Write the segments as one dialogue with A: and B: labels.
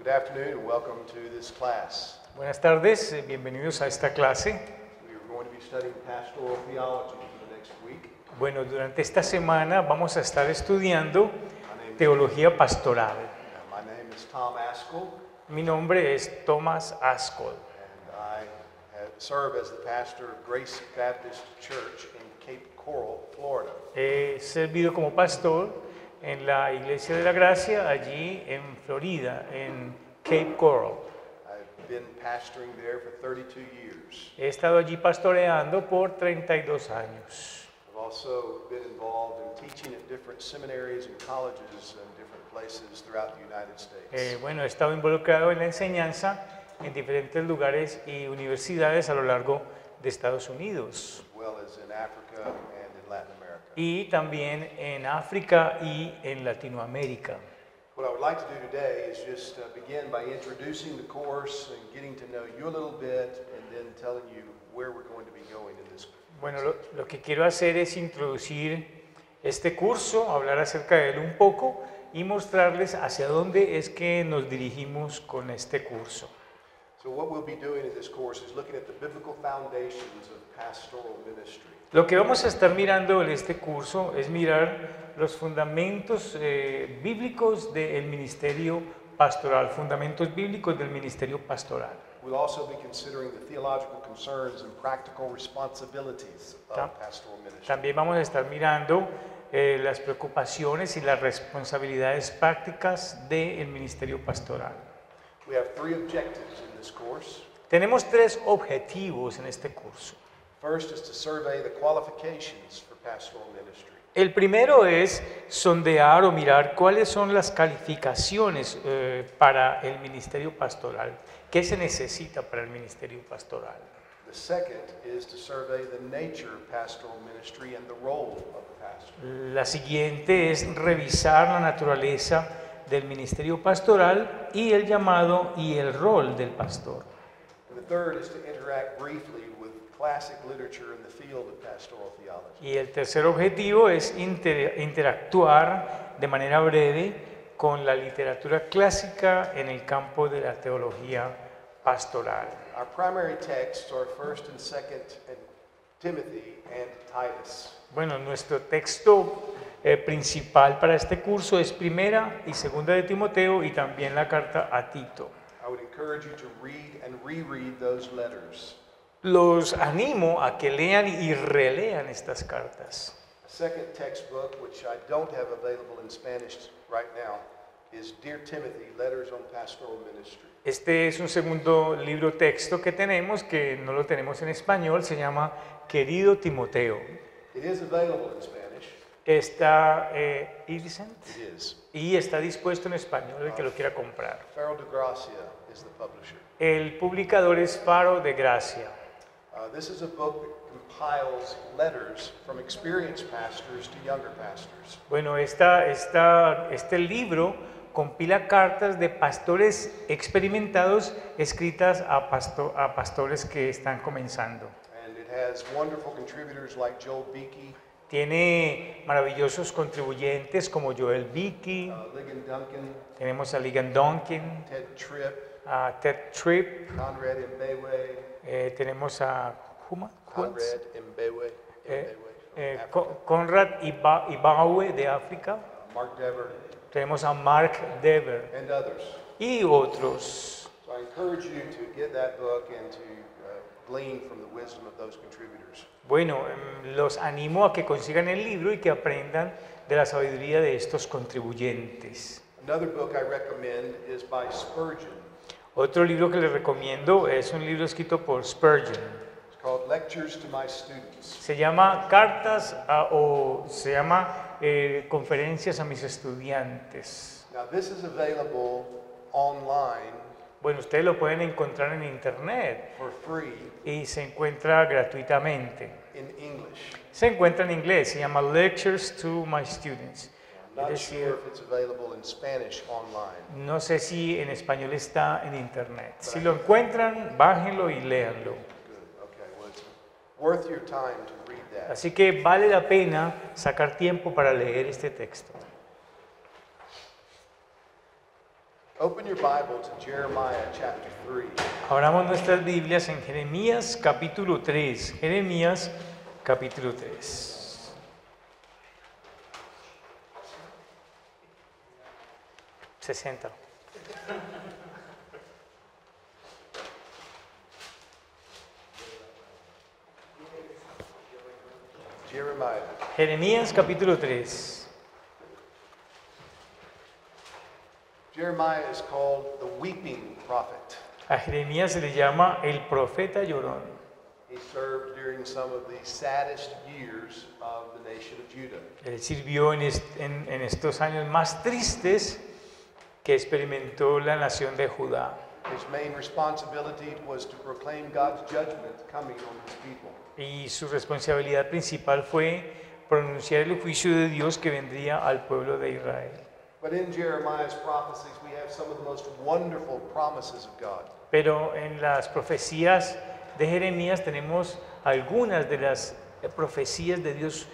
A: Good afternoon and welcome to this class.
B: Buenas tardes, bienvenidos a esta clase.
A: We are going to be studying pastoral theology for the next week.
B: Bueno, durante esta semana vamos a estar estudiando teología pastoral.
A: My name is Tom Askell,
B: Mi nombre es Thomas Askell
A: and I serve as the pastor of Grace Baptist Church in Cape Coral, Florida.
B: He servido como pastor en la Iglesia de la Gracia allí en Florida, en Cape Coral.
A: I've been pastoring there for 32 years.
B: He estado allí pastoreando por 32 años.
A: I've also been involved in teaching at different seminaries and colleges in different places throughout the United States.
B: Bueno, he estado involucrado en la enseñanza en diferentes lugares y universidades a lo largo de Estados Unidos.
A: As well as in Africa and in Latin America.
B: Y también en África y en Latinoamérica.
A: What I would like to do today is just begin by introducing the course and getting to know you a little bit and then telling you where we're going to be going in this.
B: Bueno, lo que quiero hacer es introducir este curso, hablar acerca de él un poco y mostrarles hacia dónde es que nos dirigimos con este curso.
A: So what we'll be doing in this course is looking at the biblical foundations of pastoral ministry.
B: Lo que vamos a estar mirando en este curso es mirar los fundamentos bíblicos del ministerio pastoral, fundamentos bíblicos del ministerio pastoral.
A: We'll also be considering the theological concerns and practical responsibilities of pastoral ministry.
B: También vamos a estar mirando las preocupaciones y las responsabilidades prácticas del ministerio pastoral.
A: We have three objectives in this course.
B: Tenemos tres objetivos en este curso.
A: First is to survey the qualifications for pastoral ministry.
B: El primero es sondear o mirar cuáles son las calificaciones para el ministerio pastoral. ¿Qué se necesita para el ministerio pastoral?
A: The second is to survey the nature of pastoral ministry and the role of the pastor.
B: La siguiente es revisar la naturaleza del ministerio pastoral y el llamado y el rol del pastor.
A: And the third is to interact briefly with classic literature in the field of pastoral theology.
B: Y el tercer objetivo es interactuar de manera breve con la literatura clásica en el campo de la teología pastoral.
A: Our primary texts are 1st and 2nd Timothy and Titus.
B: Bueno, nuestro texto principal para este curso es Primera y Segunda de Timoteo y también la carta a Tito.
A: I would encourage you to read and reread those letters.
B: Los animo a que lean y relean estas cartas.
A: A second textbook, which I don't have available in Spanish right now, is Dear Timothy, Letters on Pastoral Ministry.
B: Este es un segundo libro texto que tenemos, que no lo tenemos en español, se llama Querido Timoteo.
A: It is available in Spanish.
B: Está Innocent
A: It is.
B: y está dispuesto en español el que lo quiera comprar.
A: Faro de Gracia is the publisher.
B: El publicador es Faro de Gracia.
A: This is a book that compiles letters from experienced pastors to younger pastors.
B: Bueno, este libro compila cartas de pastores experimentados escritas a pastores que están comenzando.
A: And it has wonderful contributors like Joel Beeke,
B: Tiene maravillosos contribuyentes como Joel Beeke,
A: Ligon Duncan,
B: tenemos a Ligon Duncan,
A: Ted Tripp,
B: a Ted Tripp,
A: Conrad Mbewe,
B: tenemos a
A: Conrad Mbewe,
B: Conrad Ibawe de África,
A: Mark Dever,
B: tenemos a Mark Dever
A: and others.
B: y otros.
A: So I encourage you to get that book and to glean from the wisdom of those contributors.
B: Bueno, los animo a que consigan el libro y que aprendan de la sabiduría de estos contribuyentes.
A: Another book I recommend is by Spurgeon.
B: Otro libro que les recomiendo es un libro escrito por Spurgeon.
A: It's called Lectures to My Students.
B: Se llama Conferencias a mis estudiantes.
A: Now this is available online
B: Bueno, ustedes lo pueden encontrar en internet
A: for free
B: y se encuentra gratuitamente.
A: in English.
B: Se encuentra en inglés, se llama Lectures to My Students.
A: I'm not
B: Es decir,
A: sure if it's available in Spanish online.
B: no sé si en español está en internet. Si lo encuentran, bájenlo y léanlo.
A: Good. Okay. Well, it's worth your time to read that.
B: Así que vale la pena sacar tiempo para leer este texto.
A: Open your Bible to Jeremiah chapter 3.
B: Abramos nuestras Biblias en Jeremías capítulo 3. Jeremías capítulo 3. $60.
A: Jeremiah.
B: Jeremías capítulo 3.
A: Jeremiah is called the weeping prophet.
B: A Jeremías se le llama el profeta llorón.
A: He served during some of the saddest years of the nation of Judah.
B: Él sirvió en estos años más tristes que experimentó la nación de Judá.
A: His main responsibility was to proclaim God's judgment coming on his people.
B: Y su responsabilidad principal fue pronunciar el juicio de Dios que vendría al pueblo de Israel.
A: But in Jeremiah's prophecies, we have some of the most wonderful promises of God.
B: Pero en las profecías de Jeremías tenemos algunas de las profecías de Dios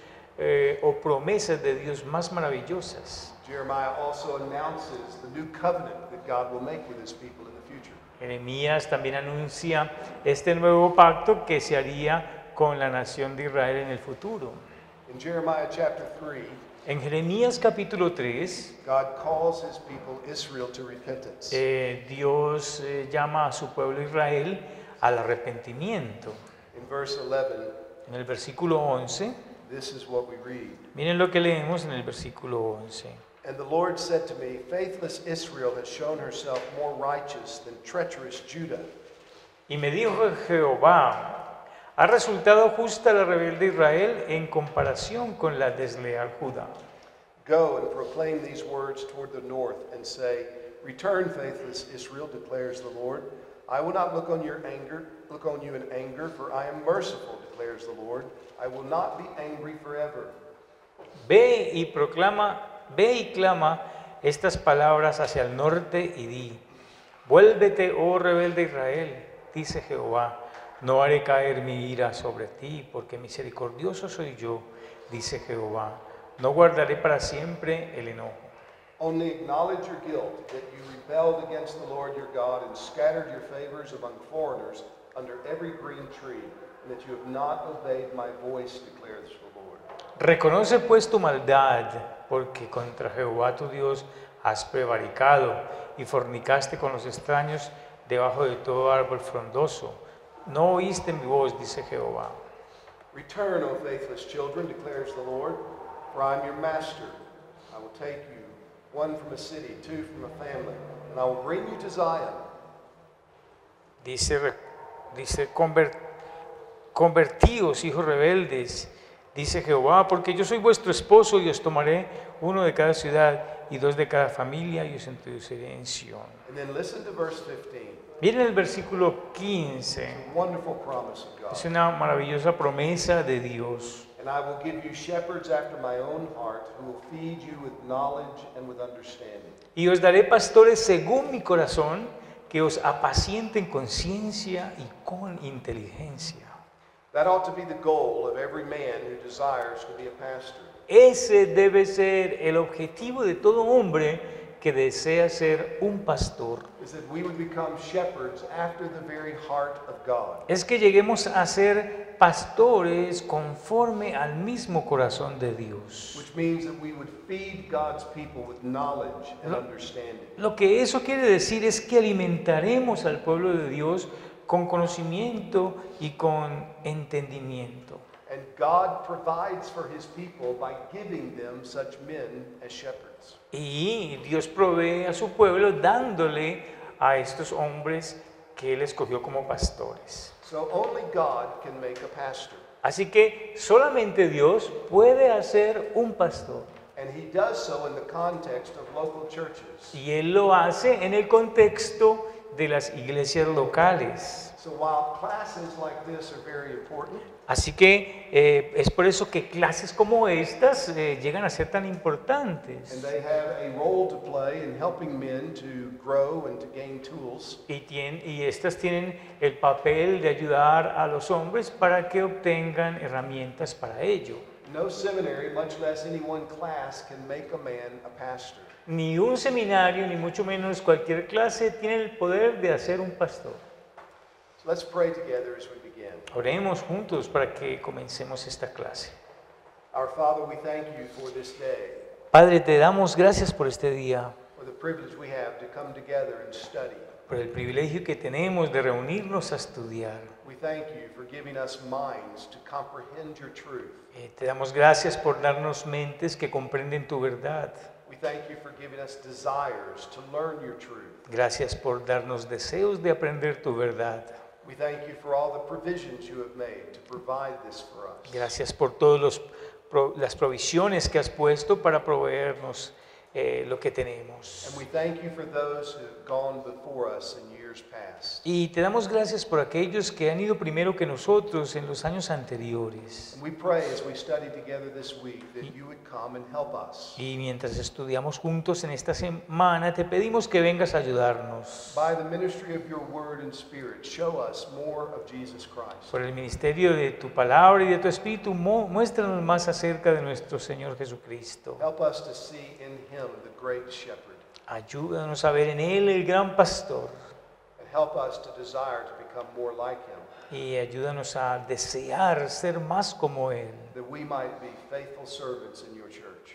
B: o promesas de Dios más maravillosas.
A: Jeremiah also announces the new covenant that God will make with his people in the future.
B: Jeremías también anuncia este nuevo pacto que se haría con la nación de Israel en el futuro.
A: In Jeremiah chapter 3,
B: En Jeremías capítulo 3,
A: God calls his people Israel to repentance.
B: Dios llama a su pueblo Israel al arrepentimiento.
A: In verse 11,
B: En el versículo 11,
A: this is what we read.
B: miren lo que leemos en el versículo 11.
A: And the Lord said to me, faithless Israel has shown herself more righteous than treacherous Judah.
B: Y me dijo Jehová, ha resultado justa la rebelde Israel en comparación con la desleal Judá.
A: Go and proclaim these words toward the north and say, return, faithless Israel, declares the Lord. I will not look on you in anger, for I am merciful, declares the Lord. I will not be angry forever.
B: Ve y clama estas palabras hacia el norte y di, vuélvete, oh rebelde Israel, dice Jehová, no haré caer mi ira sobre ti, porque misericordioso soy yo, dice Jehová, no guardaré para siempre el enojo.
A: Only acknowledge your guilt, that you rebelled against the Lord your God and scattered your favors among foreigners under every green tree, and that you have not obeyed my voice, declares the Lord.
B: Reconoce pues tu maldad, porque contra Jehová tu Dios has prevaricado y fornicaste con los extraños debajo de todo árbol frondoso. No oíste mi voz, dice Jehová.
A: Return, O faithless children, declares the Lord, for I am your master. I will take you, one from a city, two from a family, and I will bring you to Zion.
B: Dice convertíos, hijos rebeldes, dice Jehová, porque yo soy vuestro esposo y os tomaré uno de cada ciudad y dos de cada familia y os introduciré en Sión.
A: And then listen to verse 15.
B: Miren el versículo 15.
A: A wonderful promise of God.
B: Es una maravillosa promesa de Dios.
A: And I will give you shepherds after my own heart, who will feed you with knowledge and with understanding.
B: Y os daré pastores según mi corazón, que os apacienten con ciencia y con inteligencia.
A: That ought to be the goal of every man who desires to be a pastor.
B: Ese debe ser el objetivo de todo hombre que desea ser un pastor.
A: Is that we would become shepherds after the very heart of God.
B: Es que lleguemos a ser pastores conforme al mismo corazón de Dios.
A: Which means that we would feed God's people with knowledge and understanding.
B: Lo que eso quiere decir es que alimentaremos al pueblo de Dios con conocimiento y con entendimiento.
A: And God provides for his people by giving them such men as shepherds.
B: Y Dios provee a su pueblo dándole a estos hombres que Él escogió como pastores.
A: So only God can make a pastor.
B: Así que solamente Dios puede hacer un pastor.
A: And he does so in the context of local churches.
B: Y Él lo hace en el contexto de las iglesias locales.
A: So while classes like this are very important,
B: Así que es por eso que clases como estas llegan a ser tan
A: and
B: importantes
A: they have a role to play in helping men to grow and to gain tools.
B: y estas tienen el papel de ayudar a los hombres para que obtengan herramientas para ello.
A: No seminary, much less any one class, can make a man a pastor.
B: Ni un seminario, ni mucho menos cualquier clase, tiene el poder de hacer un pastor.
A: So let's pray together as we begin.
B: Oremos juntos para que comencemos esta clase.
A: Our Father, we thank you for this day,
B: Padre, te damos gracias por este día,
A: for the privilege we have to come together and study.
B: por el privilegio que tenemos de reunirnos a estudiar.
A: We thank you for giving us minds to comprehend your truth.
B: Te damos gracias por darnos mentes que comprenden tu verdad.
A: We thank you for giving us desires to learn your truth.
B: Gracias por darnos deseos de aprender tu verdad.
A: We thank you for all the provisions you have made to provide this for us.
B: Gracias por todas las provisiones que has puesto para proveernos lo que tenemos.
A: And we thank you for those who have gone before us in years past.
B: Y te damos gracias por aquellos que han ido primero que nosotros en los años anteriores.
A: And we pray as we study together this week that you would come and help us.
B: Y mientras estudiamos juntos en esta semana, te pedimos que vengas a ayudarnos.
A: By the ministry of your word and spirit, show us more of Jesus Christ.
B: Por el ministerio de tu palabra y de tu espíritu, muéstranos más acerca de nuestro Señor Jesucristo.
A: Help us to see in him the great shepherd.
B: Ayúdanos a ver en Él el gran pastor.
A: And help us to desire to become more like him,
B: Y ayúdanos a desear ser más como Él.
A: that we might be faithful servants in your church.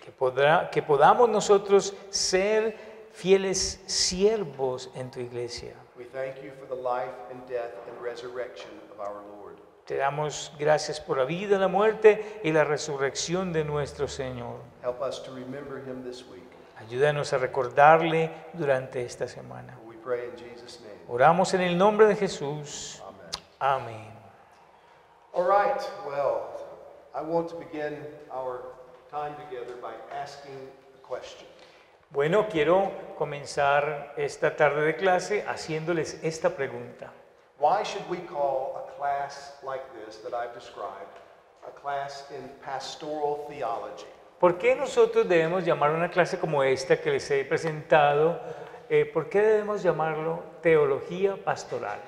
B: Que podamos nosotros ser fieles siervos en tu iglesia.
A: We thank you for the life and death and resurrection of our Lord.
B: Te damos gracias por la vida, la muerte y la resurrección de nuestro Señor.
A: Help us to remember him this week.
B: Ayúdanos a recordarle durante esta semana.
A: We pray in Jesus' name.
B: Oramos en el nombre de Jesús.
A: Amen.
B: Amén.
A: All right, well, I want to begin our time together by asking a question.
B: Bueno, quiero comenzar esta tarde de clase haciéndoles esta pregunta.
A: Why should we call a class like this that I've described a class in pastoral theology?
B: ¿Por qué nosotros debemos llamar una clase como esta que les he presentado? ¿Por qué debemos llamarlo teología pastoral?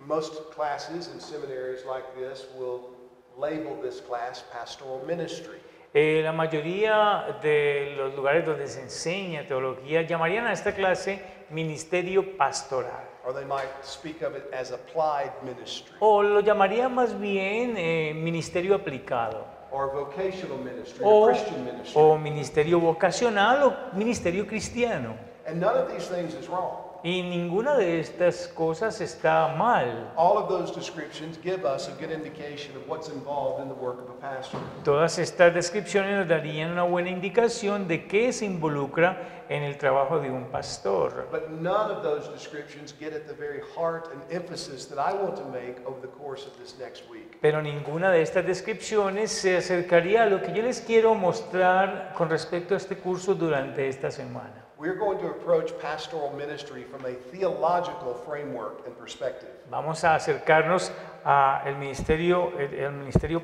A: Most classes in seminaries like this will label this class pastoral ministry.
B: La mayoría de los lugares donde se enseña teología llamarían a esta clase ministerio pastoral.
A: Or they might speak of it as applied ministry,
B: O lo llamarían más bien ministerio aplicado.
A: or vocational ministry, or Christian ministry.
B: O ministerio vocacional o ministerio cristiano.
A: And none of these things is wrong.
B: Y ninguna de estas cosas está mal.
A: All of those descriptions give us a good indication of what's involved in the work of a pastor.
B: Todas estas descripciones nos darían una buena indicación de qué se involucra en el trabajo de un pastor.
A: But none of those descriptions get at the very heart and emphasis that I want to make over the course of this next week.
B: Pero ninguna de estas descripciones se acercaría a lo que yo les quiero mostrar con respecto a este curso durante esta semana.
A: We're going to approach pastoral ministry from a theological framework and perspective.
B: Vamos a acercarnos al ministerio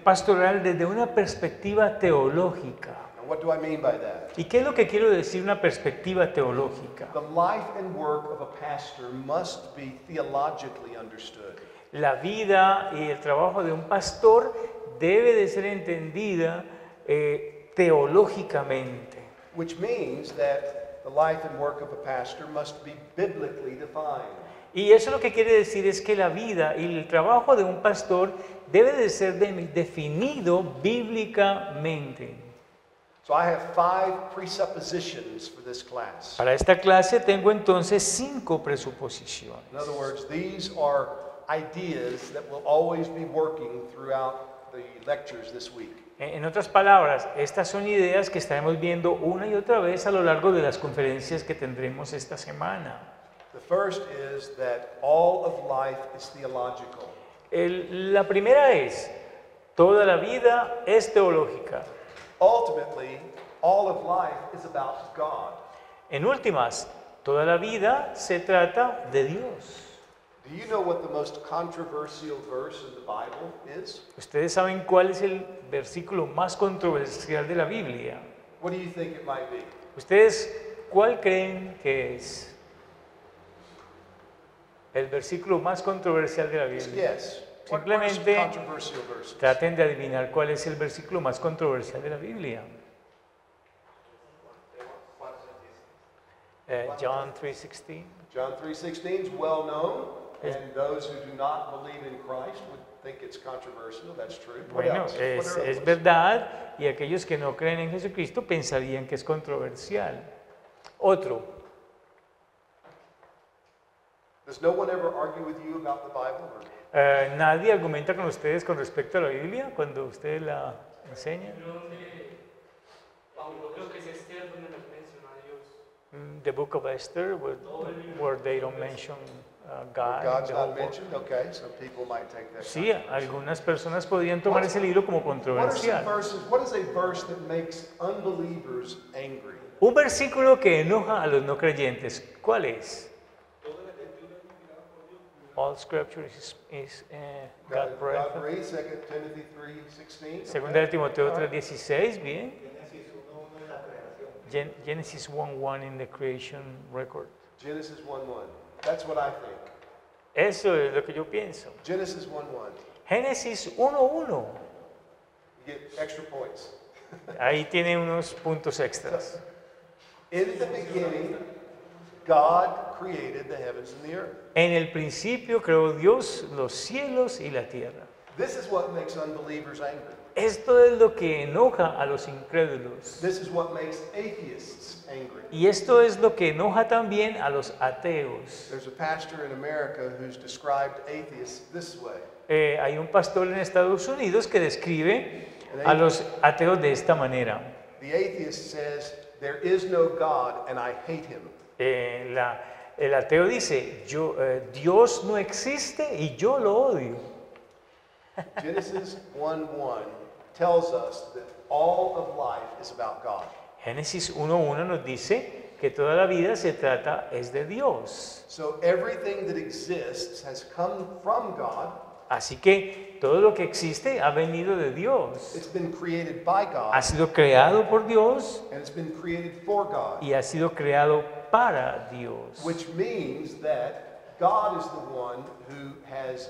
B: pastoral desde una perspectiva teológica.
A: Now, what do I mean by that?
B: ¿Y qué es lo que quiero decir una perspectiva teológica?
A: The life and work of a pastor must be theologically understood.
B: La vida y el trabajo de un pastor debe de ser entendida teológicamente.
A: Which means that the life and work of a pastor must be biblically defined.
B: Y eso lo que quiere decir es que la vida y el trabajo de un pastor debe de ser definido bíblicamente.
A: So I have 5 presuppositions for this class.
B: Para esta clase tengo entonces 5 presuposiciones.
A: In other words, these are ideas that will always be working throughout the lectures this week.
B: En otras palabras, estas son ideas que estaremos viendo una y otra vez a lo largo de las conferencias que tendremos esta semana.
A: The first is that all of life is theological.
B: La primera es, toda la vida es teológica.
A: Ultimately, all of life is about God.
B: En últimas, toda la vida se trata de Dios.
A: Do you know what the most controversial verse in the Bible is?
B: ¿Ustedes saben cuál es el versículo más controversial de la Biblia?
A: What do you think it might be?
B: ¿Ustedes cuál creen que es el versículo más controversial de la Biblia?
A: Yes. What most
B: Simplemente
A: controversial verses?
B: traten de adivinar cuál es el versículo más controversial de la Biblia. John 3:16.
A: John 3:16 is well known,
B: Es-
A: and those who do not believe in Christ would think it's controversial. That's true. What
B: Bueno,
A: else? What are
B: es
A: others?
B: verdad, y aquellos que no creen en Jesucristo pensarían que es controversial. Otro,
A: Does no one ever argue with you about the Bible?
B: nadie argumenta con ustedes con respecto a la Biblia cuando ustedes la enseñan.
C: Creo que es Esther donde menciona a Dios.
B: The book of Esther, where they don't mention God.
A: God's
B: the whole
A: not
B: book.
A: mentioned. Okay, some people might take that.
B: Sí, algunas personas podrían tomar ese libro como
A: What are some
B: controversial.
A: verses? What is a verse that makes unbelievers angry?
B: Un versículo que enoja a los no creyentes, ¿cuál es? All scripture is God
A: God
B: breathed.
A: breathed, 2 Timothy 3:16.
B: Segunda de Timoteo 3:16, bien. Genesis 1:1 in the creation record.
A: Genesis 1:1. That's what I think.
B: Eso es lo que yo pienso.
A: Genesis 1:1.
B: Génesis 1:1.
A: You get extra points.
B: Ahí tiene unos puntos extras.
A: In the beginning, God created the heavens and the earth.
B: En el principio creó Dios los cielos y la tierra.
A: This is what makes unbelievers angry.
B: Esto es lo que enoja a los incrédulos.
A: This is what makes atheists angry.
B: Y esto es lo que enoja también a los ateos.
A: There's a pastor in America who's described atheists this way.
B: Hay un pastor en Estados Unidos que describe a los ateos de esta manera.
A: The atheist says, "There is no God and I hate him."
B: El ateo dice, Dios no existe y yo lo odio.
A: Genesis 1:1 tells us that all of life is about God.
B: Génesis 1:1 nos dice que toda la vida se trata es de Dios.
A: So everything that exists has come from God.
B: Así que todo lo que existe ha venido de Dios.
A: It's been created by God,
B: Ha sido creado por Dios
A: and it's been created for God,
B: y ha sido creado para Dios.
A: which means that God is the one who has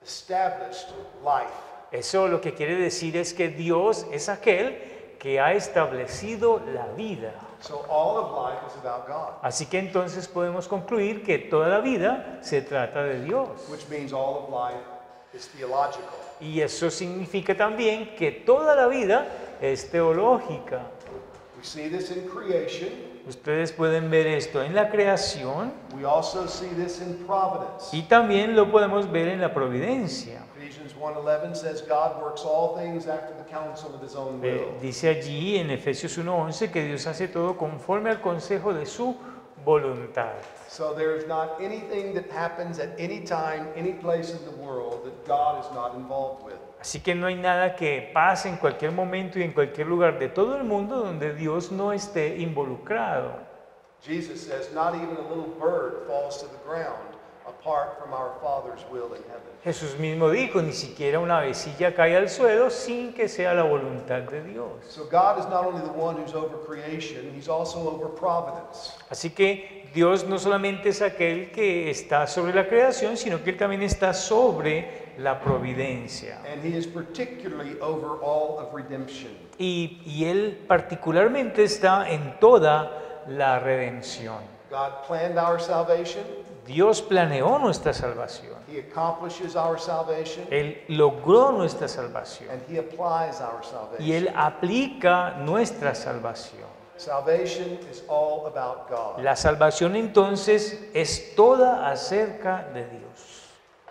A: established life.
B: Eso lo que quiere decir es que Dios es aquel que ha establecido la vida.
A: So all of life is about God,
B: Así que entonces podemos concluir que toda la vida se trata de Dios.
A: which means all of life is theological.
B: Y eso significa también que toda la vida es teológica.
A: We see this in creation.
B: Ustedes pueden ver esto en la creación
A: We also see this in providence.
B: y también lo podemos ver en la providencia.
A: Ephesians 1:11 says God works all things after the counsel of his own will.
B: Dice allí en Efesios 1:11 que Dios hace todo conforme al consejo de su voluntad.
A: So there is not anything that happens at any time, any place in the world that God is not involved with.
B: Así que no hay nada que pase en cualquier momento y en cualquier lugar de todo el mundo donde Dios no esté involucrado.
A: Jesus says, not even a little bird falls to the ground apart from our Father's will in heaven.
B: Jesús mismo dijo, ni siquiera una avecilla cae al suelo sin que sea la voluntad de Dios.
A: So God is not only the one who's over creation, he's also over providence.
B: Así que Dios no solamente es aquel que está sobre la creación, sino que Él también está sobre la providencia.
A: And he is particularly over all of redemption.
B: Y Él particularmente está en toda la redención.
A: God planned our salvation.
B: Dios planeó nuestra salvación.
A: He accomplishes our salvation.
B: Él logró nuestra salvación.
A: And he applies our
B: Y Él
A: salvation.
B: aplica nuestra salvación.
A: Salvation is all about God.
B: La salvación entonces es toda acerca de Dios.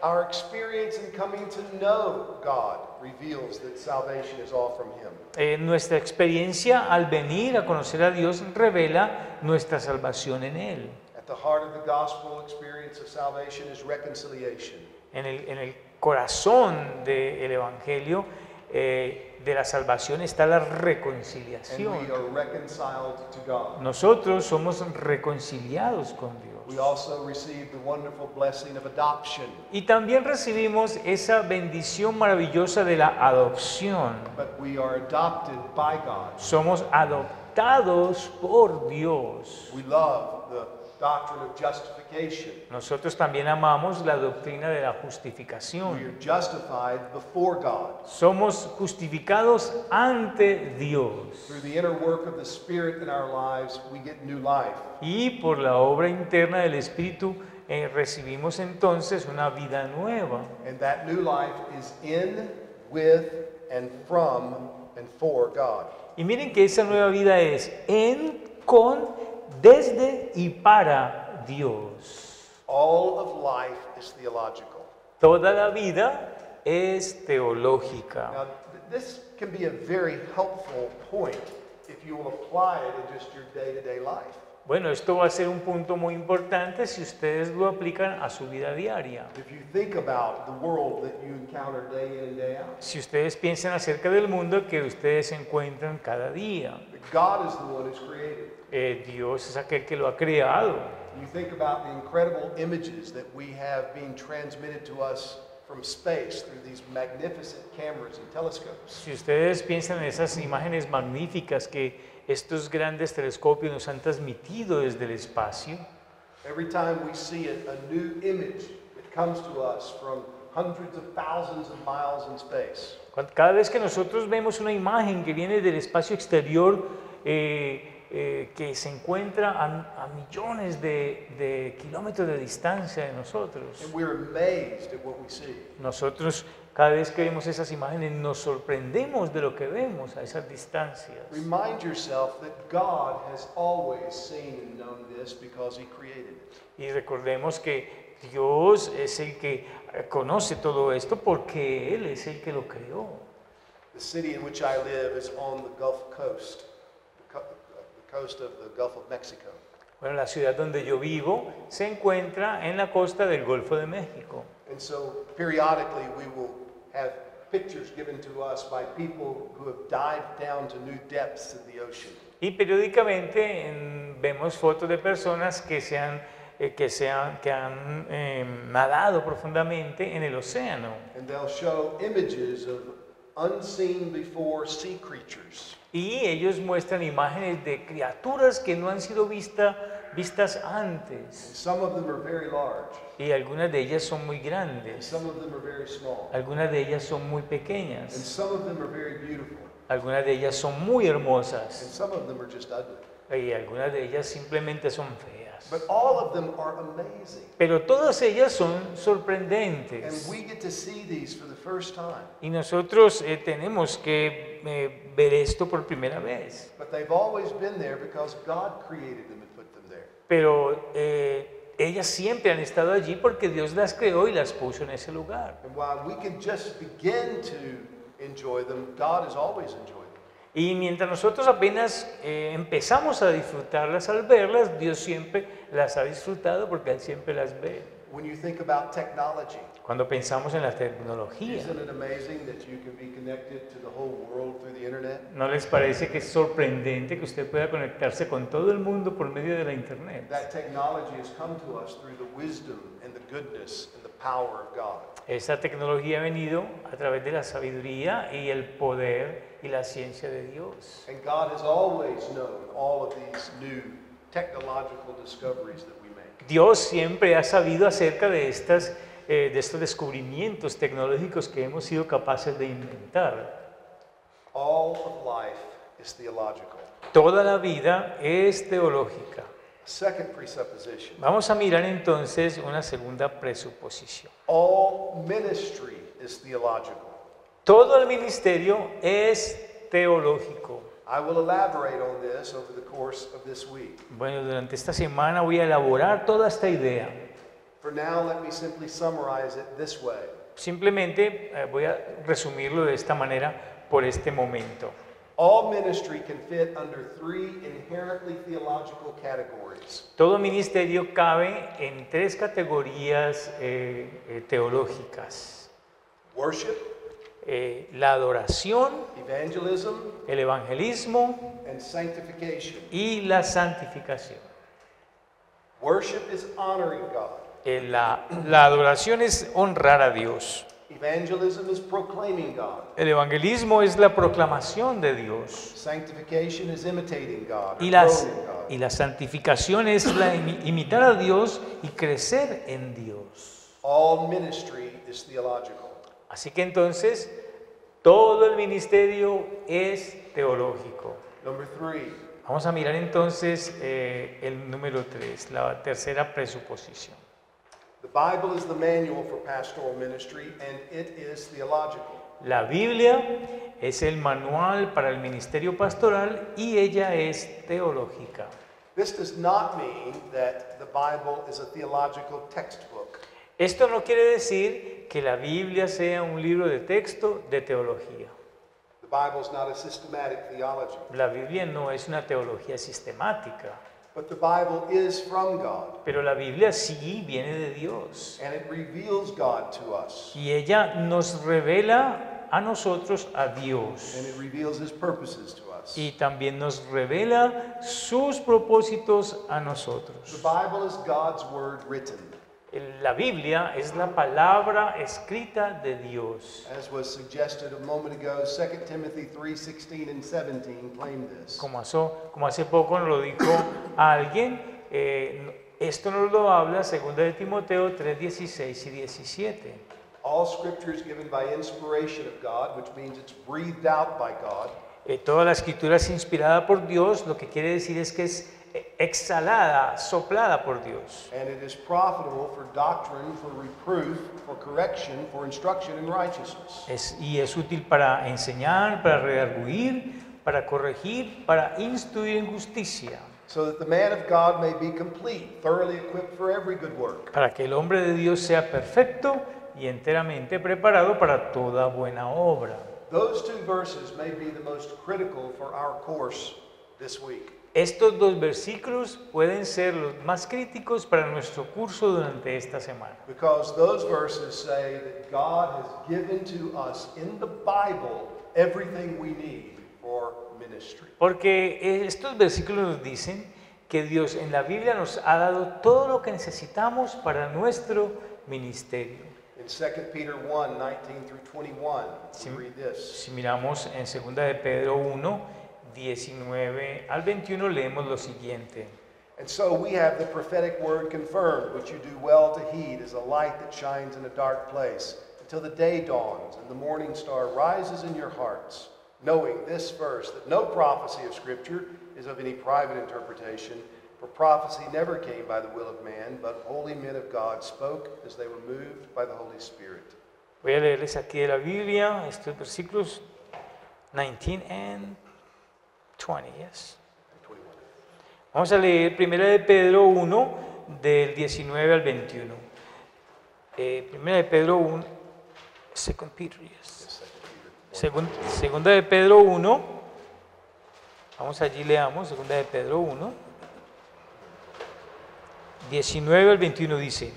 A: Our experience in coming to know God reveals that salvation is all from him.
B: Nuestra experiencia al venir a conocer a Dios revela nuestra salvación en Él.
A: At the heart of the gospel experience of salvation is reconciliation.
B: En el corazón del Evangelio de la salvación está la
A: And we
B: reconciliación.
A: are reconciled to God.
B: Nosotros somos reconciliados con
A: We
B: Dios.
A: also receive the wonderful blessing of adoption.
B: Y también recibimos esa bendición maravillosa de la adopción.
A: But we are adopted by God.
B: Somos adoptados por Dios.
A: We love the doctrine of justification.
B: Nosotros también amamos la doctrina de la
A: We
B: justificación.
A: are justified before God
B: Somos justificados ante Dios.
A: through the inner work of the Spirit in our lives. We get new life.
B: Y por la obra interna del Espíritu recibimos entonces una vida nueva.
A: And that new life is in, with, and from, and for God.
B: Y miren que esa nueva vida es en, con, desde y para Dios.
A: All of life is theological.
B: Toda la vida es teológica.
A: Now, this can be a very helpful point if you will apply it in just your day-to-day life.
B: Bueno, esto va a ser un punto muy importante si ustedes lo aplican a su vida diaria.
A: If you think about the world that you encounter day in and day out,
B: Si ustedes piensan acerca del mundo que ustedes encuentran cada día,
A: that God is the one who's created.
B: Dios es aquel que lo ha creado.
A: You think about the incredible images that we have being transmitted to us from space through these magnificent cameras and telescopes.
B: Si ustedes piensan en esas imágenes magníficas que estos grandes telescopios nos han transmitido desde el espacio,
A: Every time we see a new image that comes to us from hundreds of thousands of miles in space,
B: cada vez que nosotros vemos una imagen que viene del espacio exterior, que se encuentra a millones de kilómetros de distancia de nosotros,
A: and we're amazed at what we see.
B: nosotros cada vez que vemos esas imágenes nos sorprendemos de lo que vemos a esas distancias.
A: Remind yourself that God has always seen and known this because He created it.
B: Y recordemos que Dios es el que conoce todo esto porque Él es el que lo creó.
A: The city in which I live is on the Gulf Coast, the coast of the Gulf of Mexico.
B: Bueno, la ciudad donde yo vivo se encuentra en la costa del Golfo de México.
A: And so periodically we will have pictures given to us by people who have dived down to new depths in the ocean.
B: Y periódicamente vemos fotos de personas que han nadado profundamente en el océano.
A: And they'll show images of unseen before sea creatures.
B: Y ellos muestran imágenes de criaturas que no han sido vistas
A: And
B: antes.
A: some of them are very large,
B: Y algunas de ellas son muy
A: and
B: grandes,
A: some of them are very small,
B: algunas de ellas son muy
A: and
B: pequeñas,
A: some of them are very beautiful,
B: algunas de ellas son muy
A: and
B: hermosas
A: some of them are just ugly.
B: y algunas de ellas simplemente son feas.
A: But all of them are amazing.
B: Pero todas ellas son
A: And
B: sorprendentes.
A: we get to see these for the first time.
B: Y nosotros tenemos que ver esto por primera vez.
A: But they've always been there because God created them and put them there.
B: Pero ellas siempre han estado allí porque Dios las creó y las puso en ese lugar.
A: And while we can just begin to enjoy them, God has always enjoyed them.
B: Y mientras nosotros apenas empezamos a disfrutarlas al verlas, Dios siempre las ha disfrutado porque Él siempre las ve.
A: When you think about technology,
B: Cuando pensamos en la tecnología,
A: isn't it amazing that you can be connected to the whole world through the internet?
B: ¿no les parece que es sorprendente que usted pueda conectarse con todo el mundo por medio de la internet?
A: That technology has come to us through the wisdom and the goodness and the power of God.
B: Esta tecnología ha venido a través de la sabiduría y el poder y la ciencia de Dios.
A: And God has always known all of these new technological discoveries that we make.
B: Dios siempre ha sabido acerca de estos descubrimientos tecnológicos que hemos sido capaces de inventar.
A: All of life is theological.
B: Toda la vida es teológica.
A: Second presupposition.
B: Vamos a mirar entonces una segunda presuposición.
A: All ministry is theological.
B: Todo el ministerio es teológico.
A: I will elaborate on this over the course of this week.
B: Bueno, durante esta semana voy a elaborar toda esta idea.
A: For now, let me simply summarize it this way.
B: Simplemente voy a resumirlo de esta manera por este momento.
A: All ministry can fit under three inherently theological categories:
B: Todo ministerio cabe en tres categorías teológicas.
A: worship,
B: La adoración,
A: evangelism,
B: el evangelismo
A: and sanctification.
B: y la santificación.
A: Worship is honoring God.
B: La adoración es honrar a Dios.
A: Evangelism is proclaiming God.
B: El evangelismo es la proclamación de Dios.
A: Sanctification is imitating God, or
B: Y
A: growing God.
B: la santificación es imitar a Dios y crecer en Dios.
A: All ministry is theological.
B: Así que entonces, todo el ministerio es teológico.
A: Number 3,
B: Vamos a mirar entonces el número 3, la tercera presuposición.
A: the Bible is the manual for pastoral ministry, and it is theological.
B: La Biblia es el manual para el ministerio pastoral y ella es teológica.
A: This does not mean that the Bible is a theological textbook.
B: Esto no quiere decir que la Biblia sea un libro de texto de teología.
A: The Bible is not a systematic theology,
B: La Biblia no es una teología sistemática,
A: but the Bible is from God,
B: pero la Biblia sí viene de Dios.
A: and it reveals God to us,
B: Y ella nos revela a nosotros a Dios.
A: and it reveals His purposes to us.
B: Y también nos revela sus propósitos a
A: The
B: nosotros.
A: Bible is God's word written,
B: La Biblia es la palabra escrita de Dios.
A: as was suggested a moment ago. 2 Timothy 3:16 and 17 claim this.
B: Como hace poco nos lo dijo alguien, esto nos lo habla 2 de Timoteo 3:16 y 17.
A: All scripture is given by inspiration of God, which means it's breathed out by God,
B: Toda la escritura es inspirada por Dios, lo que quiere decir es que es exhalada, soplada por Dios.
A: and it is profitable for doctrine, for reproof, for correction, for instruction in righteousness.
B: Y es útil para enseñar, para redarguir, para corregir, para instruir en justicia,
A: So that the man of God may be complete, thoroughly equipped for every good work.
B: para que el hombre de Dios sea perfecto y enteramente preparado para toda buena obra.
A: Those two verses may be the most critical for our course this week.
B: Estos dos versículos pueden ser los más críticos para nuestro curso durante esta semana,
A: Because those verses say that God has given to us in the Bible everything we need for ministry.
B: porque estos versículos nos dicen que Dios en la Biblia nos ha dado todo lo que necesitamos para nuestro ministerio.
A: In 2 Peter 1, 19 through 21,
B: Sí.
A: we read this.
B: Si miramos en 2 de Pedro 1, 19 al 21, leemos lo siguiente.
A: And so we have the prophetic word confirmed, which you do well to heed as a light that shines in a dark place, until the day dawns and the morning star rises in your hearts, knowing this first, that no prophecy of Scripture is of any private interpretation, for prophecy never came by the will of man, but holy men of God spoke as they were moved by the Holy Spirit.
B: Voy a leerles aquí de la Biblia estos versículos 19 and 20, yes.
A: 21.
B: Vamos a leer 1 de Pedro 1, del 19 al 21. 1 de Pedro 1, 2 Peter, yes. Segunda de Pedro 1, vamos allí, leamos, 2 de Pedro 1, 19 al 21 dice: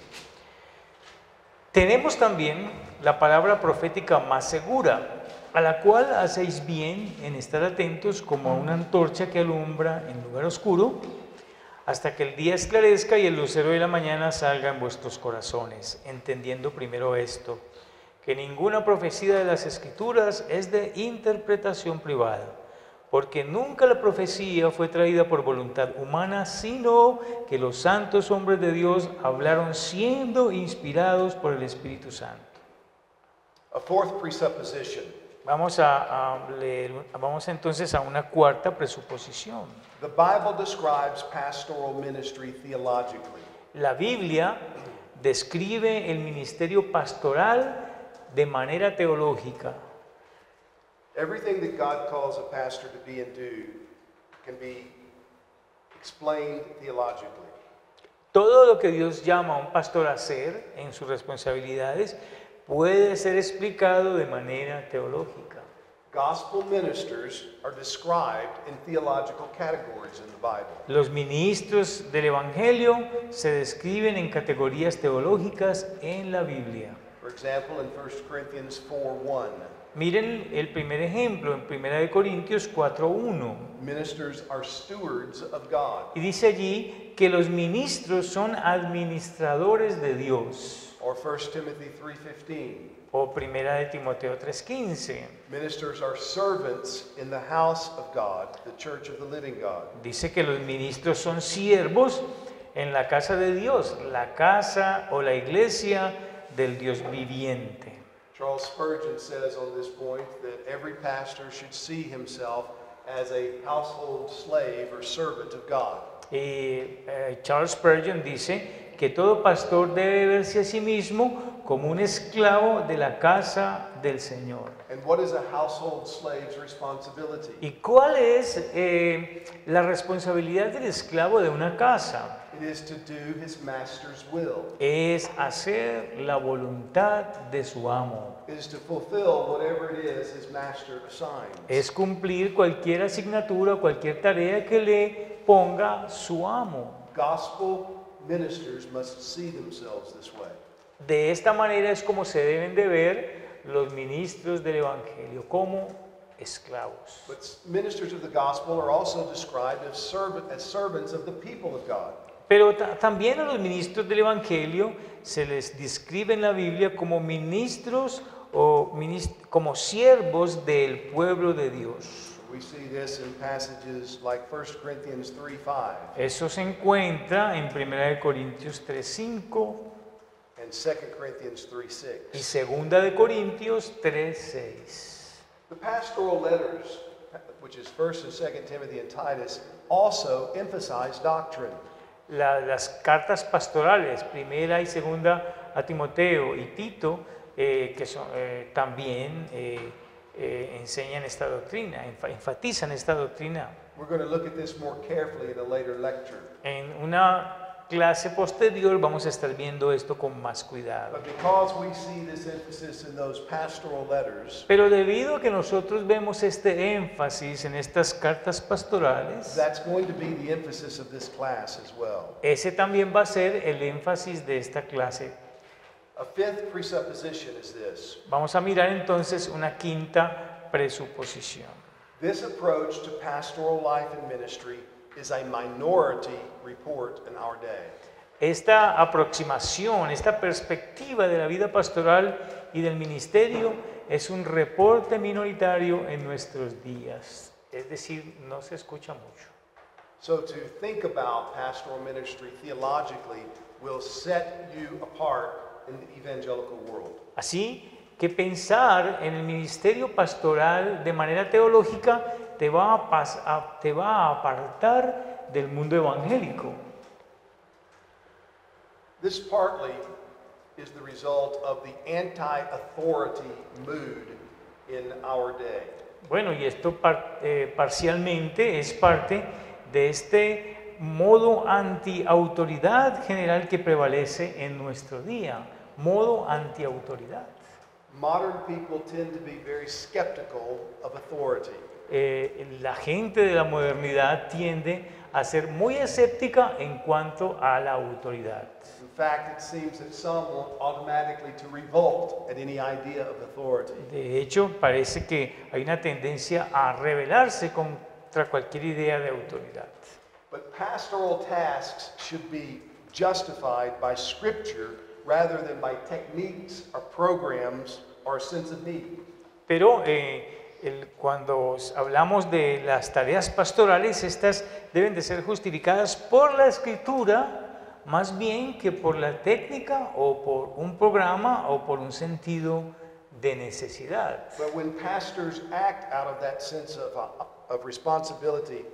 B: tenemos también la palabra profética más segura, a la cual hacéis bien en estar atentos como a una antorcha que alumbra en lugar oscuro, hasta que el día esclarezca y el lucero de la mañana salga en vuestros corazones, entendiendo primero esto, que ninguna profecía de las Escrituras es de interpretación privada, porque nunca la profecía fue traída por voluntad humana, sino que los santos hombres de Dios hablaron siendo inspirados por el Espíritu Santo.
A: A fourth presupposition.
B: Vamos entonces a una cuarta presuposición.
A: The Bible describes pastoral ministry theologically.
B: La Biblia describe el ministerio pastoral de manera teológica.
A: Everything that God calls a pastor to be and do can be explained theologically.
B: Todo lo que Dios llama a un pastor a hacer en sus responsabilidades puede ser explicado de manera teológica.
A: Gospel ministers are described in theological categories in the Bible.
B: Los ministros del Evangelio se describen en categorías teológicas en la Biblia.
A: For example, in 1 Corinthians 4:1,
B: Miren el primer ejemplo en 1 Corintios 4:1.
A: ministers are stewards of God.
B: Y dice allí que los ministros son administradores de Dios.
A: or 1 Timothy 3:15.
B: o Primera de Timoteo 3:15.
A: Ministers are servants in the house of God, the church of the living God.
B: Dice que los ministros son siervos en la casa de Dios, la casa o la iglesia del Dios viviente.
A: Charles Spurgeon says on this point that every pastor should see himself as a household slave or servant of God.
B: Charles Spurgeon dice que todo pastor debe verse a sí mismo como un esclavo de la casa del Señor.
A: And what is a household slave's responsibility?
B: ¿Y cuál es la responsabilidad del esclavo de una casa?
A: It is to do his master's will.
B: Es hacer la voluntad de su amo.
A: It is to fulfill whatever it is his master assigns.
B: Es cumplir cualquier asignatura, cualquier tarea que le ponga su amo.
A: Gospel ministers must see themselves this way.
B: De esta manera es como se deben de ver los ministros del Evangelio, como esclavos.
A: But ministers of the gospel are also described as servants of the people of God.
B: Pero también a los ministros del Evangelio se les describe en la Biblia como ministros o como siervos del pueblo de Dios.
A: We see this in passages like 1 Corinthians 3:5
B: Eso se encuentra en 1 Corintios 3:5
A: and 2 Corinthians 3:6.
B: y 2 Corintios 3:6.
A: The pastoral letters, which is 1 and 2 Timothy and Titus, also emphasize doctrine.
B: Las cartas pastorales, primera y segunda a Timoteo y Tito, que también enseñan esta doctrina, enfatizan esta doctrina.
A: We're going to look at this more carefully in a later lecture.
B: En una clase posterior vamos a estar viendo esto con más cuidado.
A: But because we see this emphasis in those pastoral letters,
B: Pero debido a que nosotros vemos este énfasis en estas cartas pastorales,
A: that's going to be the emphasis of this class as well.
B: ese también va a ser el énfasis de esta clase.
A: A fifth presupposition is this.
B: Vamos a mirar entonces una quinta presuposición.
A: This approach to pastoral life and ministry is a minority report in our day.
B: Esta aproximación, esta perspectiva de la vida pastoral y del ministerio es un reporte minoritario en nuestros días. Es decir, no se escucha mucho.
A: So to think about pastoral ministry theologically will set you apart in the evangelical world.
B: Así que pensar en el ministerio pastoral de manera teológica te va a apartar del mundo evangélico.
A: This partly is the result of the anti-authority mood in our day.
B: Bueno, y esto parcialmente es parte de este modo anti-autoridad general que prevalece en nuestro día, modo anti-autoridad.
A: Modern people tend to be very skeptical of authority.
B: La gente de la modernidad tiende a ser muy escéptica en cuanto a la autoridad.
A: In fact, it seems that some want automatically to revolt at any idea of authority.
B: De hecho, parece que hay una tendencia a rebelarse contra cualquier idea de autoridad.
A: But pastoral tasks should be justified by Scripture rather than by techniques or programs or a sense of need.
B: Pero cuando hablamos de las tareas pastorales, estas deben de ser justificadas por la Escritura más bien que por la técnica o por un programa o por un sentido de necesidad.
A: But when pastors act out of that sense of responsibility,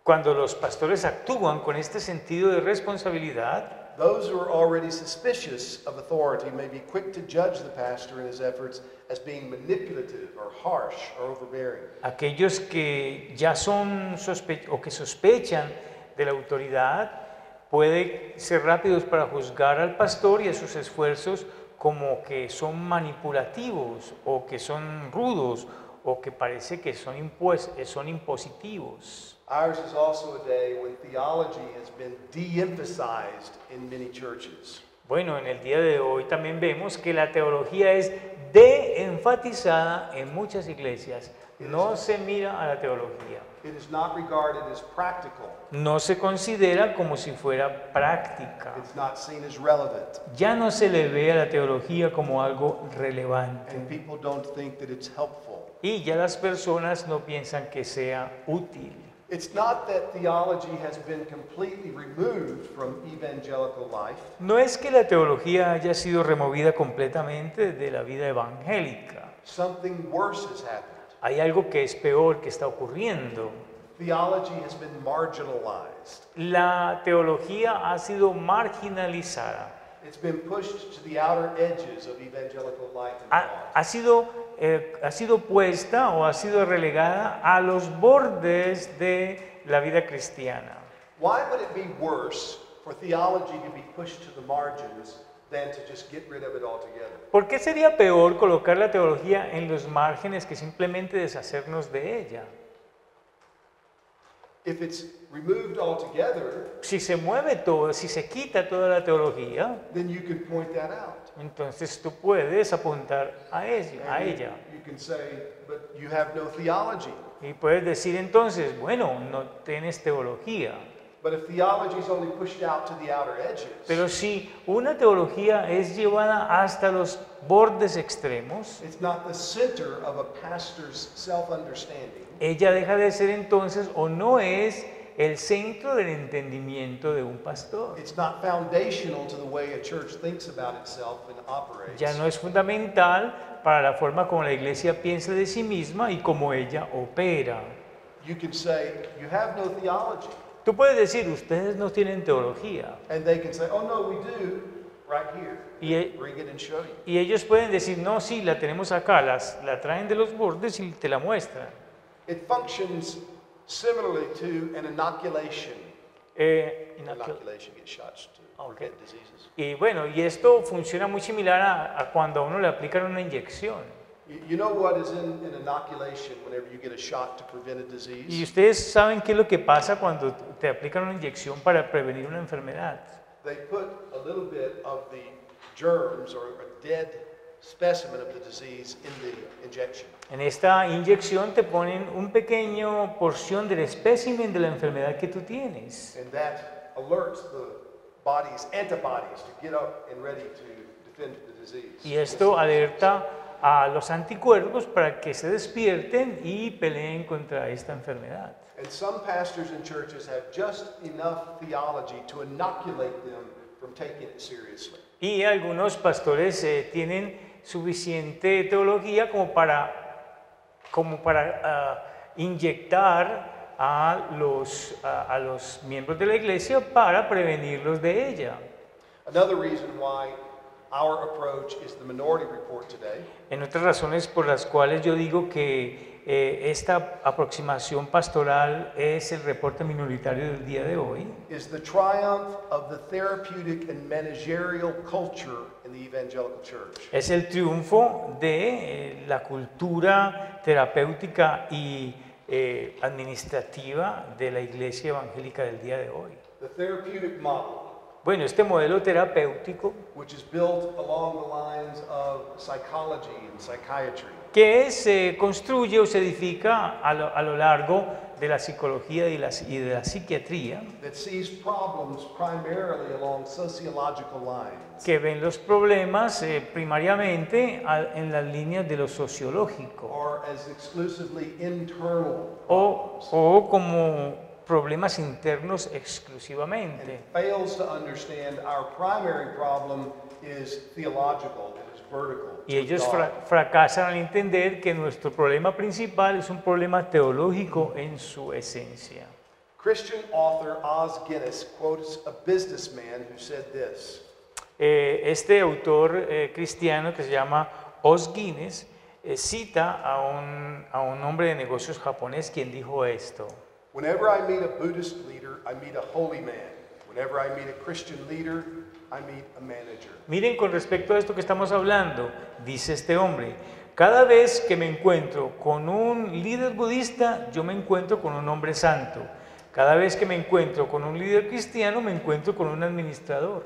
B: Cuando los pastores actúan con este sentido de responsabilidad,
A: those who are already suspicious of authority may be quick to judge the pastor and his efforts as being manipulative or harsh or overbearing.
B: aquellos que ya son o que sospechan de la autoridad pueden ser rápidos para juzgar al pastor y a sus esfuerzos como que son manipulativos o que son rudos o que parece que son impositivos.
A: Ours is also a day when theology has been de-emphasized in many churches.
B: Bueno, en el día de hoy también vemos que la teología es de-enfatizada en muchas iglesias. No se mira a la teología.
A: It is not regarded as practical.
B: No se considera como si fuera práctica.
A: It's not seen as relevant.
B: Ya no se le ve a la teología como algo relevante.
A: And people don't think that it's helpful.
B: Y ya las personas no piensan que sea útil.
A: It's not that theology has been completely removed from evangelical life.
B: No es que la teología haya sido removida completamente de la vida evangélica.
A: Something worse has happened.
B: Hay algo que es peor que está ocurriendo.
A: Theology has been marginalized.
B: La teología ha sido marginalizada.
A: It's been pushed to the outer edges of evangelical life and thought.
B: Ha sido puesta o ha sido relegada a los bordes de la vida cristiana.
A: Why would it be worse for theology to be pushed to the margins than to just get rid of it altogether?
B: ¿Por qué sería peor colocar la teología en los márgenes que simplemente deshacernos de ella?
A: If it's removed altogether,
B: Si se mueve todo, si se quita toda la teología,
A: then you can point that out.
B: entonces tú puedes apuntar a ella.
A: You can say, but you have no theology.
B: Y puedes decir entonces, bueno, no tienes teología.
A: But if theology is only pushed out to the outer edges,
B: Pero si una teología es llevada hasta los bordes extremos,
A: it's not the center of a pastor's self-understanding.
B: ella deja de ser entonces o no es el centro del entendimiento de un pastor.
A: It's not foundational to the way a church thinks about itself and operates.
B: Ya no es fundamental para la forma como la iglesia piensa de sí misma y como ella opera.
A: You can say, you have no theology.
B: Tú puedes decir, ustedes no tienen teología.
A: And they can say, oh no, we do, right here.
B: Y,
A: Bring it and show you.
B: y ellos pueden decir, no, sí, la tenemos acá, la traen de los bordes y te la muestran.
A: It functions similarly to an inoculation. Inoculation gets shots to
B: Okay.
A: prevent diseases.
B: Y bueno, y esto funciona muy similar a cuando a uno le aplican una inyección.
A: You know what is in an inoculation whenever you get a shot to prevent a
B: Y
A: disease?
B: ustedes saben qué es lo que pasa cuando te aplican una inyección para prevenir una enfermedad.
A: They put a little bit of the germs or a dead specimen of the disease in the injection.
B: En esta inyección te ponen un pequeño porción del espécimen de la enfermedad que tú tienes.
A: And that alerts the body's antibodies to get up and ready to defend the disease.
B: Y esto alerta a los anticuerpos para que se despierten y peleen contra esta enfermedad.
A: And some pastors and churches have just enough theology to inoculate them from taking it seriously.
B: Y algunos pastores tienen suficiente teología como para inyectar a los miembros de la iglesia para prevenirlos de ella.
A: Another reason why our approach is the Minority Report today
B: En otras razones por las cuales yo digo que esta aproximación pastoral es el reporte minoritario del día de hoy,
A: is the triumph of the therapeutic and managerial culture in the evangelical church.
B: es el triunfo de la cultura terapéutica y administrativa de la iglesia evangélica del día de hoy.
A: The therapeutic model,
B: Bueno, este modelo terapéutico
A: which is built along the lines of psychology and psychiatry,
B: que se construye o se edifica a lo largo de la psicología y de la psiquiatría,
A: that sees problems primarily along sociological lines,
B: que ven los problemas primariamente en las líneas de lo sociológico
A: or as exclusively internal
B: o como problemas internos exclusivamente.
A: and fails to understand our primary problem is theological, it is vertical.
B: Y
A: it's
B: ellos
A: God.
B: fracasan al entender que nuestro problema principal es un problema teológico en su esencia.
A: Christian author Os Guinness quotes a businessman who said this:
B: Este autor cristiano que se llama Os Guinness cita a un hombre de negocios japonés quien dijo esto:
A: "Whenever I meet a Buddhist leader, I meet a holy man. Whenever I meet a Christian leader, I meet a manager."
B: Miren, con respecto a esto que estamos hablando, dice este hombre, cada vez que me encuentro con un líder budista, yo me encuentro con un hombre santo. Cada vez que me encuentro con un líder cristiano, me encuentro con un administrador.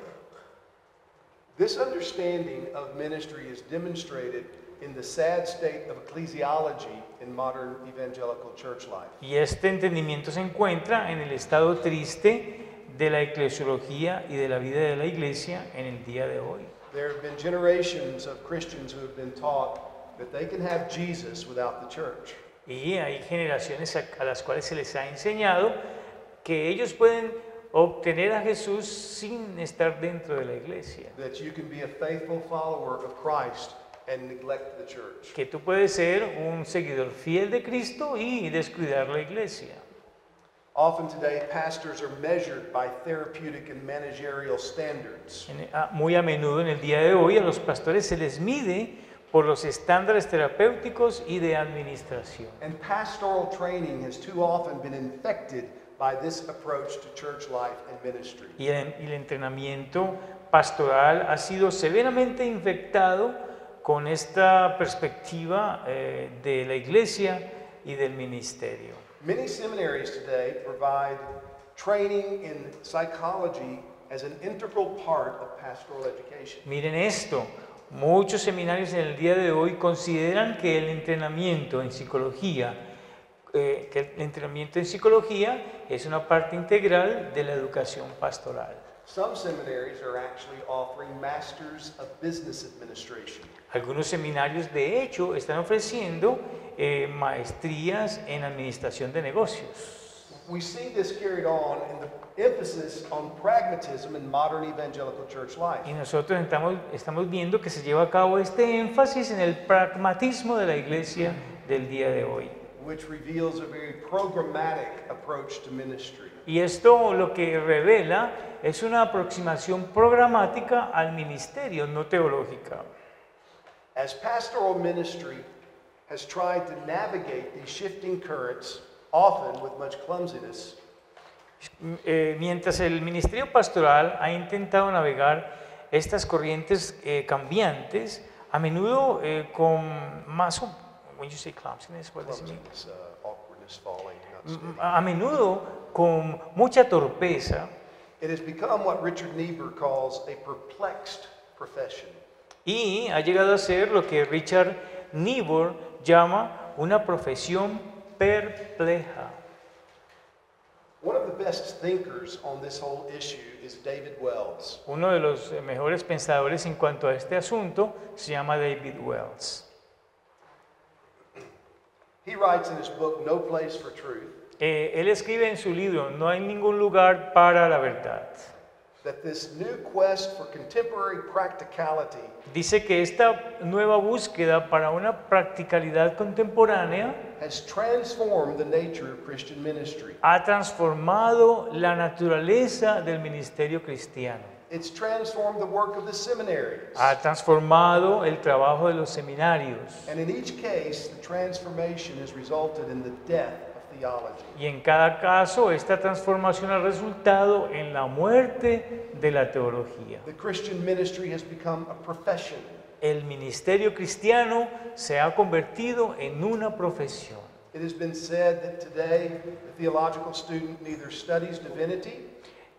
A: This understanding of ministry is demonstrated in the sad state of ecclesiology in modern evangelical church life.
B: Y este entendimiento se encuentra en el estado triste de la eclesiología y de la vida de la iglesia en el día de hoy.
A: There have been generations of Christians who have been taught that they can have Jesus without the church.
B: Y hay generaciones a las cuales se les ha enseñado que ellos pueden obtener a Jesús sin estar dentro de la iglesia.
A: That you can be a faithful follower of Christ and neglect the church.
B: Que tú puedes ser un seguidor fiel de Cristo y descuidar la iglesia.
A: Often today, pastors are measured by therapeutic and managerial standards.
B: Muy a menudo en el día de hoy a los pastores se les mide por los estándares terapéuticos y de administración.
A: And pastoral training has too often been infected by this approach to church life and ministry.
B: Y el entrenamiento pastoral ha sido severamente infectado con esta perspectiva de la iglesia y del ministerio.
A: Many seminaries today provide training in psychology as an integral part of pastoral education.
B: Miren esto, muchos seminarios en el día de hoy consideran que el entrenamiento en psicología es una parte integral de la educación pastoral.
A: Some seminaries are actually offering masters of business administration.
B: Algunos seminarios, de hecho, están ofreciendo maestrías en administración de negocios.
A: We see this carried on in the emphasis on pragmatism in modern evangelical church life.
B: Y nosotros estamos viendo que se lleva a cabo este énfasis en el pragmatismo de la iglesia del día de hoy.
A: Which reveals a very programmatic approach to ministry.
B: Y esto lo que revela es una aproximación programática al ministerio, no teológica.
A: As pastoral ministry has tried to navigate these shifting currents, often with much clumsiness,
B: Mientras el ministerio pastoral ha intentado navegar estas corrientes cambiantes, a menudo con más... When you say clumsiness, what does it mean?
A: clumsiness, awkwardness, falling, not steady.
B: A menudo con mucha torpeza,
A: It has become what Richard Niebuhr calls a perplexed profession.
B: y ha llegado a ser lo que Richard Niebuhr llama una profesión perpleja.
A: One of the best thinkers on this whole issue is David Wells.
B: Uno de los mejores pensadores en cuanto a este asunto se llama David Wells.
A: He writes in his book, No Place for Truth,
B: Él escribe en su libro No hay ningún lugar para la verdad.
A: that this new quest for contemporary practicality
B: Dice que esta nueva búsqueda para una practicalidad contemporánea
A: has transformed the nature of Christian ministry.
B: ha transformado la naturaleza del ministerio cristiano.
A: It's transformed the work of the seminaries.
B: Ha transformado el trabajo de los seminarios.
A: And in each case, the transformation has resulted in the death of theology.
B: Y en cada caso, esta transformación ha resultado en la muerte de la teología.
A: The Christian ministry has become a profession.
B: El ministerio cristiano se ha convertido en una profesión.
A: It has been said that today the theological student neither studies divinity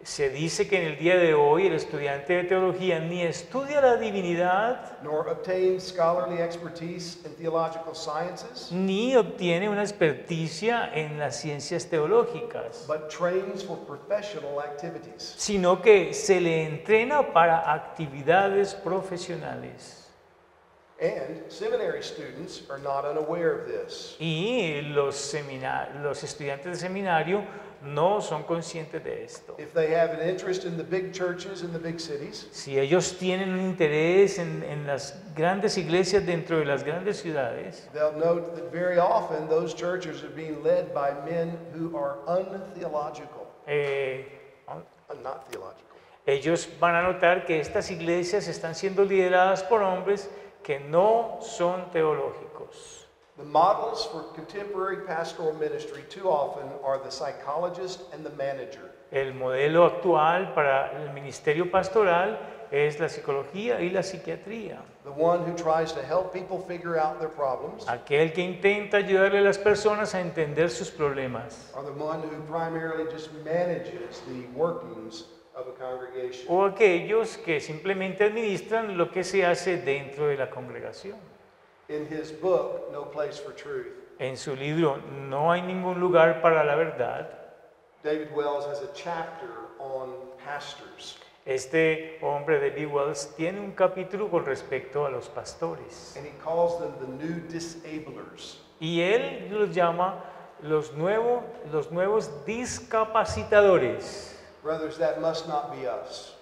B: Se dice que en el día de hoy el estudiante de teología ni estudia la divinidad,
A: nor obtains scholarly expertise in theological sciences,
B: ni obtiene una experticia en las ciencias teológicas,
A: but trains for professional activities.
B: sino que se le entrena para actividades profesionales.
A: And seminary students are not unaware of this.
B: Y los estudiantes de seminario no son conscientes de esto.
A: If they have an interest in the big churches in the big cities,
B: Si ellos tienen un interés en las grandes iglesias dentro de las grandes ciudades,
A: they'll note that very often those churches are being led by men who are untheological. Not theological.
B: ellos van a notar que estas iglesias están siendo lideradas por hombres que no son teológicos.
A: The models for contemporary pastoral ministry too often are the psychologist and the manager.
B: El modelo actual para el ministerio pastoral es la psicología y la psiquiatría.
A: The one who tries to help people figure out their problems,
B: Aquel que intenta ayudarle a las personas a entender sus problemas.
A: or the one who primarily just manages the workings of a congregation.
B: o aquellos que simplemente administran lo que se hace dentro de la congregación.
A: In his book, No Place for Truth,
B: En su libro No hay ningún lugar para la verdad,
A: David Wells has a chapter on pastors.
B: este hombre de David Wells tiene un capítulo con respecto a los pastores.
A: And he calls them the new disablers.
B: Y él los llama los nuevos discapacitadores.
A: Brothers, that must not be us.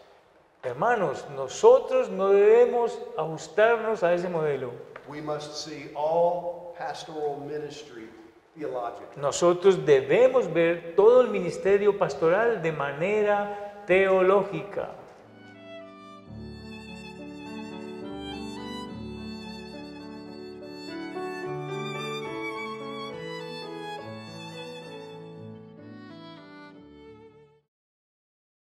B: Hermanos, nosotros no debemos ajustarnos a ese modelo.
A: We must see all pastoral ministry theologically.
B: Nosotros debemos ver todo el ministerio pastoral de manera teológica.